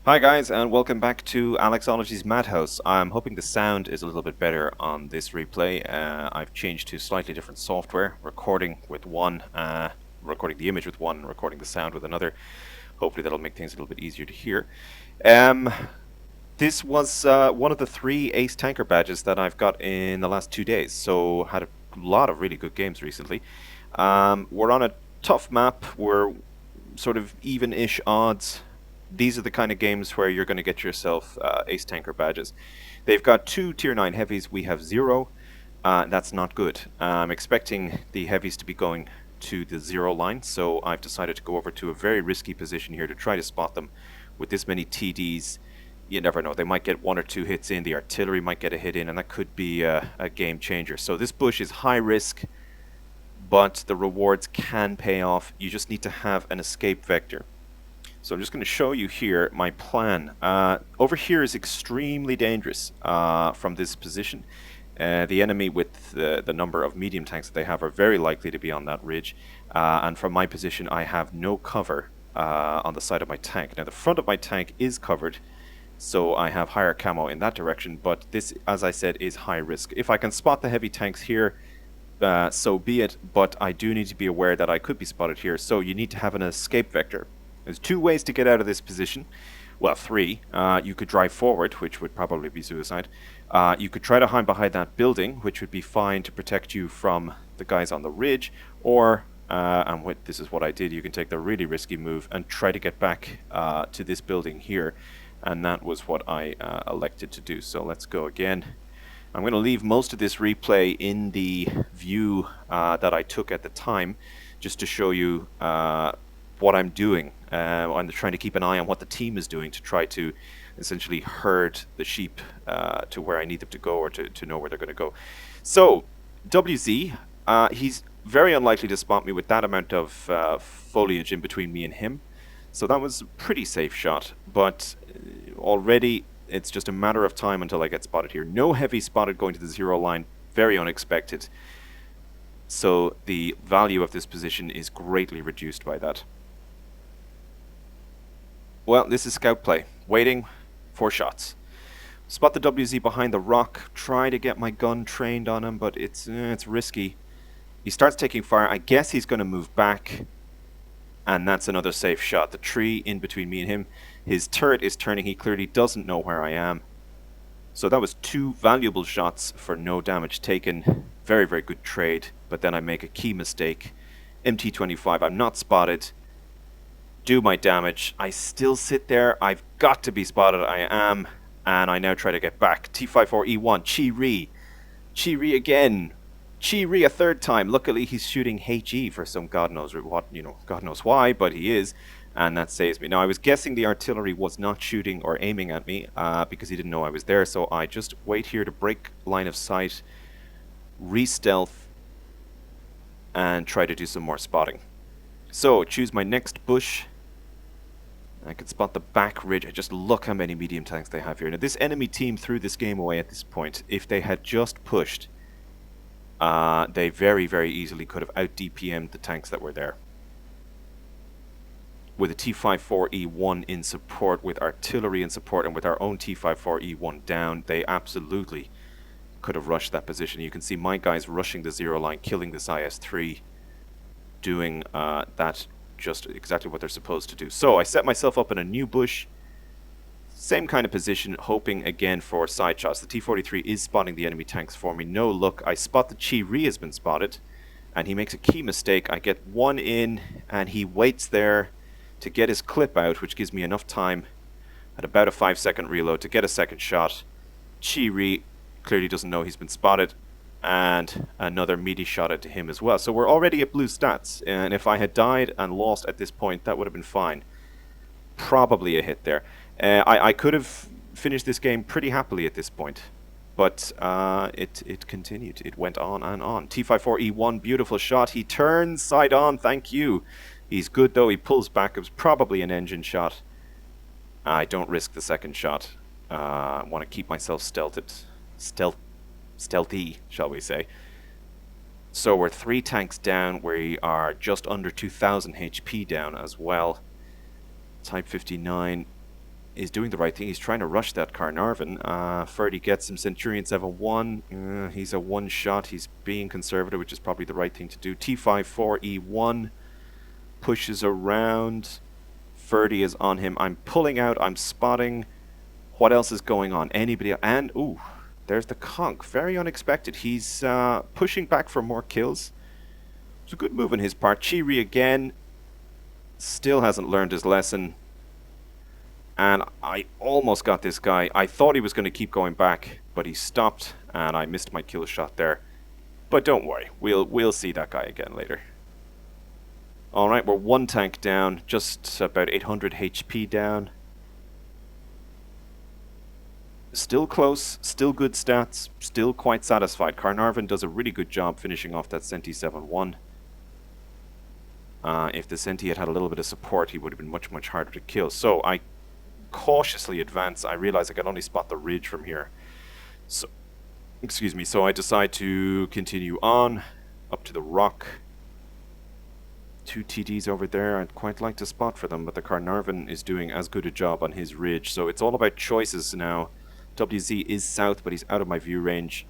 Hi guys, and welcome back to Alexology's Madhouse. I'm hoping the sound is a little bit better on this replay. I've changed to slightly different software, recording with one, recording the image with one, and recording the sound with another. Hopefully that'll make things a little bit easier to hear. This was one of the 3 Ace Tanker badges that I've got in the last 2 days, so had a lot of really good games recently. We're on a tough map, we're sort of even-ish odds. These are the kind of games where you're going to get yourself Ace Tanker badges. They've got 2 Tier 9 heavies, we have 0. That's not good. I'm expecting the heavies to be going to the 0 line, so I've decided to go over to a very risky position here to try to spot them. With this many TDs, you never know. They might get 1 or 2 hits in, the artillery might get a hit in, and that could be a game changer. So this bush is high risk, but the rewards can pay off. You just need to have an escape vector. So I'm just going to show you here my plan. Over here is extremely dangerous from this position. The enemy with the number of medium tanks that they have are very likely to be on that ridge. And from my position, I have no cover on the side of my tank. Now the front of my tank is covered, so I have higher camo in that direction, but this, as I said, is high risk. If I can spot the heavy tanks here, so be it, but I do need to be aware that I could be spotted here, so you need to have an escape vector. There's 2 ways to get out of this position. Well, 3. You could drive forward, which would probably be suicide. You could try to hide behind that building, which would be fine to protect you from the guys on the ridge. Or, and this is what I did, you can take the really risky move and try to get back to this building here. And that was what I elected to do. So let's go again. I'm going to leave most of this replay in the view that I took at the time, just to show you what I'm doing. I'm trying to keep an eye on what the team is doing to try to essentially herd the sheep to where I need them to go, or to know where they're going to go. So, WZ, he's very unlikely to spot me with that amount of foliage in between me and him. So that was a pretty safe shot, but already it's just a matter of time until I get spotted here. No heavy spotted going to the 0 line, very unexpected. So the value of this position is greatly reduced by that. Well, this is scout play. Waiting for shots. Spot the WZ behind the rock. Try to get my gun trained on him, but it's risky. He starts taking fire. I guess he's going to move back. And that's another safe shot. The tree in between me and him. His turret is turning. He clearly doesn't know where I am. So that was 2 valuable shots for no damage taken. Very, very good trade. But then I make a key mistake. MT25. I'm not spotted. Do my damage. I still sit there. I've got to be spotted. I am. And I now try to get back. T54E1. Chi-Ri. Chi-Ri again. Chi-Ri a 3rd time. Luckily he's shooting HE for some God knows what, God knows why, but he is. And that saves me. Now I was guessing the artillery was not shooting or aiming at me because he didn't know I was there. So I just wait here to break line of sight. Re-stealth. And try to do some more spotting. So choose my next bush. I can spot the back ridge. Just look how many medium tanks they have here. Now this enemy team threw this game away at this point. If they had just pushed, they very, very easily could have out-DPM'd the tanks that were there. With a T54E1 in support, with artillery in support, and with our own T54E1 down, they absolutely could have rushed that position. You can see my guys rushing the 0 line, killing this IS-3, doing that just exactly what they're supposed to do. So I set myself up in a new bush, same kind of position, hoping again for side shots. The T-43 is spotting the enemy tanks for me. No look. I spot the Chi-Ri has been spotted, and he makes a key mistake. I get 1 in, and he waits there to get his clip out, which gives me enough time at about a 5-second reload to get a 2nd shot. Chi-Ri clearly doesn't know he's been spotted, and another meaty shot into him as well. So we're already at blue stats, and if I had died and lost at this point, that would have been fine. Probably a hit there. I could have finished this game pretty happily at this point, but it continued. It went on and on. T54E1, beautiful shot. He turns side on, thank you. He's good though, he pulls back. It was probably an engine shot. I don't risk the 2nd shot. I want to keep myself stealthy, shall we say. So we're 3 tanks down. We are just under 2,000 HP down as well. Type 59 is doing the right thing. He's trying to rush that Carnarvon. Ferdy gets him. Centurion 7-1. He's a one shot. He's being conservative, which is probably the right thing to do. T54E1 pushes around. Ferdy is on him. I'm pulling out. I'm spotting. What else is going on? Anybody? And, ooh, there's the Conk. Very unexpected. He's pushing back for more kills. It's a good move on his part. Chiri again. Still hasn't learned his lesson. And I almost got this guy. I thought he was going to keep going back, but he stopped, and I missed my kill shot there. But don't worry. We'll see that guy again later. Alright, we're one tank down. Just about 800 HP down. Still close, still good stats, still quite satisfied. Carnarvon does a really good job finishing off that Senti 7-1. If the Senti had a little bit of support, he would have been much, much harder to kill. So I cautiously advance. I realize I can only spot the ridge from here. So, excuse me, so I decide to continue on up to the rock. 2 TDs over there. I'd quite like to spot for them, but the Carnarvon is doing as good a job on his ridge. So it's all about choices now. WZ is south, but he's out of my view range.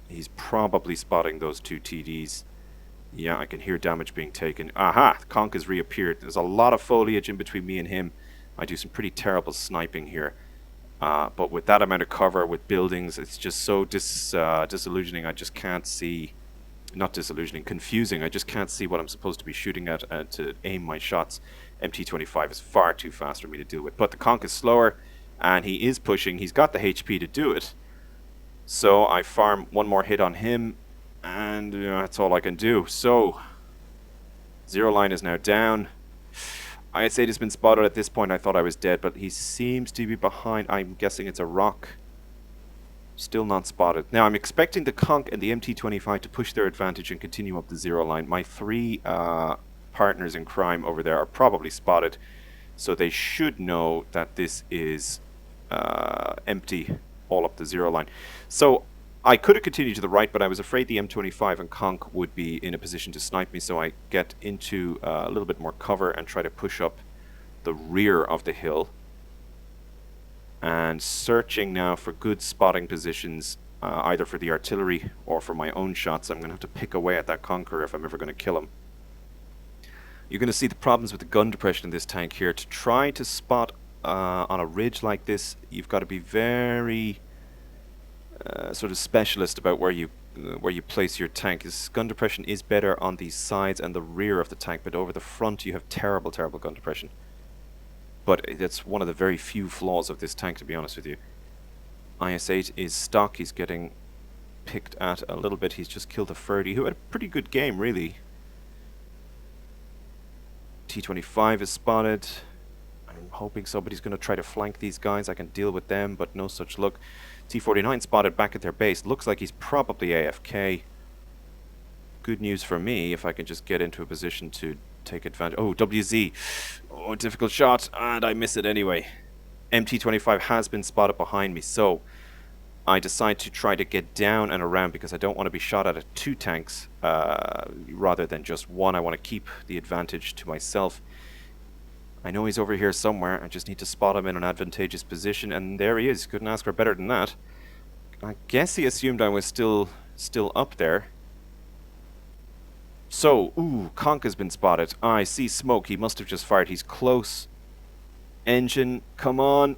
He's probably spotting those 2 TDs. Yeah, I can hear damage being taken. Aha! Conk has reappeared. There's a lot of foliage in between me and him. I do some pretty terrible sniping here. But with that amount of cover, with buildings, it's just so disillusioning. I just can't see... Not disillusioning, confusing. I just can't see what I'm supposed to be shooting at to aim my shots. MT25 is far too fast for me to deal with. But the Conk is slower, and he is pushing. He's got the HP to do it. So I farm one more hit on him, and that's all I can do. So, zero line is now down. IS-8 has been spotted at this point. I thought I was dead, but he seems to be behind. I'm guessing it's a rock. Still not spotted. Now, I'm expecting the Conk and the MT25 to push their advantage and continue up the zero line. My 3 partners in crime over there are probably spotted, so they should know that this is empty all up the zero line. So I could have continued to the right, but I was afraid the M25 and Conk would be in a position to snipe me, so I get into a little bit more cover and try to push up the rear of the hill. And searching now for good spotting positions, either for the artillery or for my own shots. I'm going to have to pick away at that Conqueror if I'm ever going to kill him. You're going to see the problems with the gun depression in this tank here. To try to spot on a ridge like this, you've got to be very sort of specialist about where you place your tank. This gun depression is better on the sides and the rear of the tank, but over the front you have terrible, terrible gun depression. But that's one of the very few flaws of this tank, to be honest with you. IS-8 is stuck. He's getting picked at a little bit. He's just killed a Ferdy, who had a pretty good game, really. T-25 is spotted. I'm hoping somebody's going to try to flank these guys. I can deal with them, but no such luck. T-49 spotted back at their base. Looks like he's probably AFK. Good news for me, if I can just get into a position to take advantage. Oh, WZ. Oh, difficult shot, and I miss it anyway. MT25 has been spotted behind me, so I decide to try to get down and around because I don't want to be shot at 2 tanks rather than just one. I want to keep the advantage to myself. I know he's over here somewhere. I just need to spot him in an advantageous position, and there he is. Couldn't ask for better than that. I guess he assumed I was still up there. So, ooh, Conk has been spotted. I see smoke. He must have just fired. He's close. Engine, come on.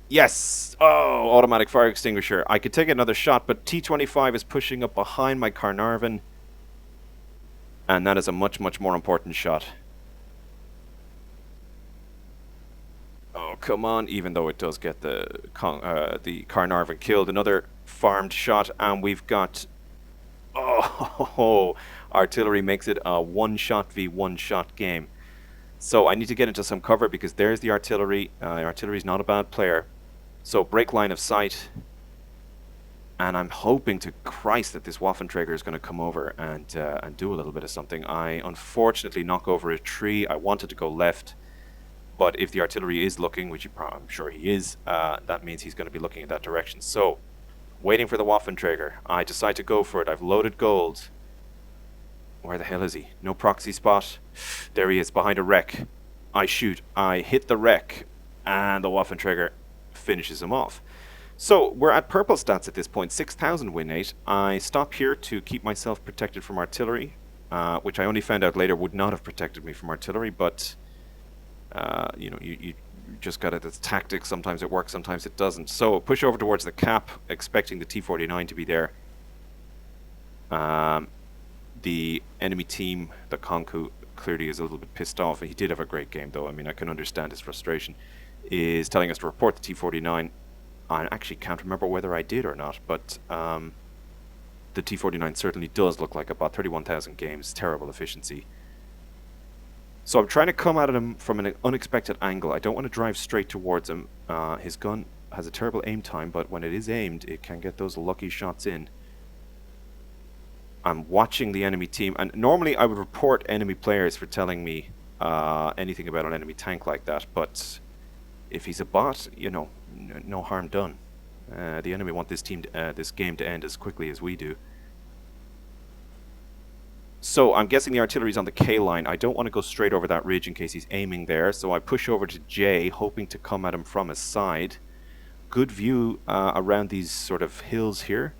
Yes! Oh, automatic fire extinguisher. I could take another shot, but T-25 is pushing up behind my Carnarvon. And that is a much, much more important shot. Oh, come on. Even though it does get the Carnarvon killed. Another farmed shot, and we've got... Oh, artillery makes it a one-shot v one-shot game. So I need to get into some cover because there's the artillery. Artillery's not a bad player. So break line of sight. And I'm hoping to Christ that this Waffenträger is going to come over and do a little bit of something. I unfortunately knock over a tree. I wanted to go left. But if the artillery is looking, which I'm sure he is, that means he's going to be looking in that direction. So... waiting for the Waffenträger. I decide to go for it. I've loaded gold. Where the hell is he? No proxy spot. There he is, behind a wreck. I shoot. I hit the wreck. and the Waffenträger finishes him off. So we're at purple stats at this point, 6,000 win rate. I stop here to keep myself protected from artillery, which I only found out later would not have protected me from artillery, but you know, you just got it. It's tactics. Sometimes it works, sometimes it doesn't. So push over towards the cap, expecting the T-49 to be there. The enemy team, the Konku, clearly is a little bit pissed off. He did have a great game, though. I mean, I can understand his frustration. Is telling us to report the T-49. I actually can't remember whether I did or not, but the T-49 certainly does look like about 31,000 games. Terrible efficiency. So I'm trying to come at him from an unexpected angle. I don't want to drive straight towards him. His gun has a terrible aim time, but when it is aimed, it can get those lucky shots in. I'm watching the enemy team, and normally I would report enemy players for telling me anything about an enemy tank like that, but if he's a bot, you know, no harm done. The enemy want this game to end as quickly as we do. So I'm guessing the artillery's on the K line. I don't want to go straight over that ridge in case he's aiming there, so I push over to J, hoping to come at him from his side. Good view around these sort of hills here.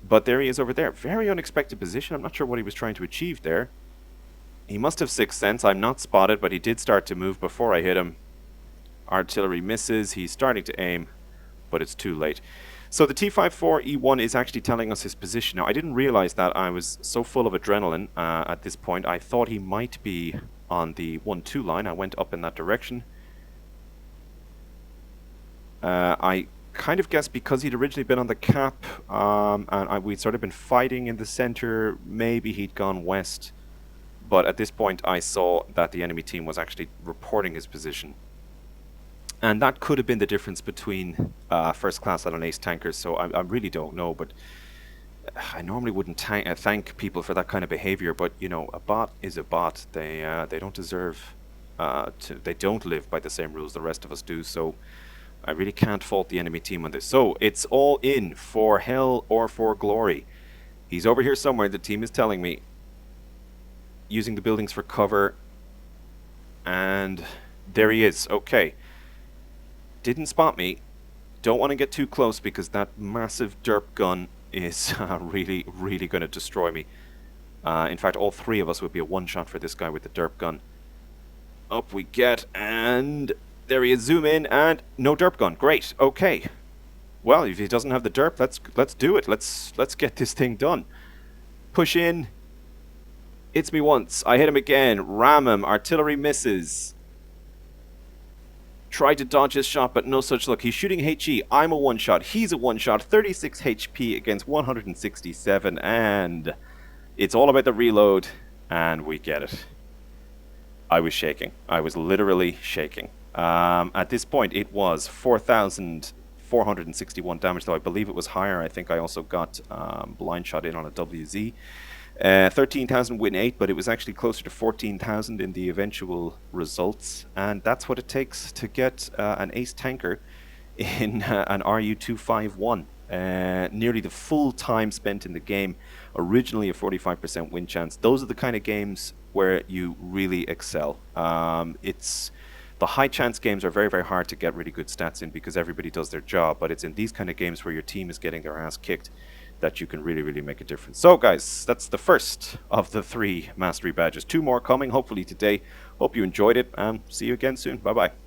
But there he is over there. Very unexpected position. I'm not sure what he was trying to achieve there. He must have sixth sense. I'm not spotted, but he did start to move before I hit him. Artillery misses. He's starting to aim, but it's too late. So the T-54E1 is actually telling us his position. Now, I didn't realize that. I was so full of adrenaline at this point. I thought he might be on the 1-2 line. I went up in that direction. I kind of guessed because he'd originally been on the cap and we'd sort of been fighting in the center, maybe he'd gone west. But at this point I saw that the enemy team was actually reporting his position. And that could have been the difference between first class and an Ace Tanker, so I really don't know. But I normally wouldn't thank people for that kind of behavior, but you know, a bot is a bot. They don't deserve they don't live by the same rules the rest of us do, so I really can't fault the enemy team on this. So it's all in for hell or for glory. He's over here somewhere, the team is telling me. Using the buildings for cover. And there he is. Okay. Didn't spot me. Don't want to get too close because that massive derp gun is really going to destroy me. In fact, all three of us would be a one-shot for this guy with the derp gun. Up we get, and there he is. Zoom in, and no derp gun. Great. Okay. Well, if he doesn't have the derp, let's do it. Let's get this thing done. Push in. Hits me once. I hit him again. Ram him. Artillery misses. Tried to dodge his shot, but no such luck. He's shooting HE. I'm a one-shot. He's a one-shot. 36 HP against 167, and it's all about the reload, and we get it. I was shaking. I was literally shaking. At this point, it was 4,461 damage, though I believe it was higher. I think I also got blind shot in on a WZ. 13,000 win 8, but it was actually closer to 14,000 in the eventual results. And that's what it takes to get an Ace Tanker in an RU251. Nearly the full time spent in the game. Originally a 45% win chance. Those are the kind of games where you really excel. It's the high chance games are very hard to get really good stats in because everybody does their job, but it's in these kind of games where your team is getting their ass kicked that you can really make a difference. So guys, that's the first of the 3 mastery badges. 2 more coming hopefully today. Hope you enjoyed it, and see you again soon. Bye bye.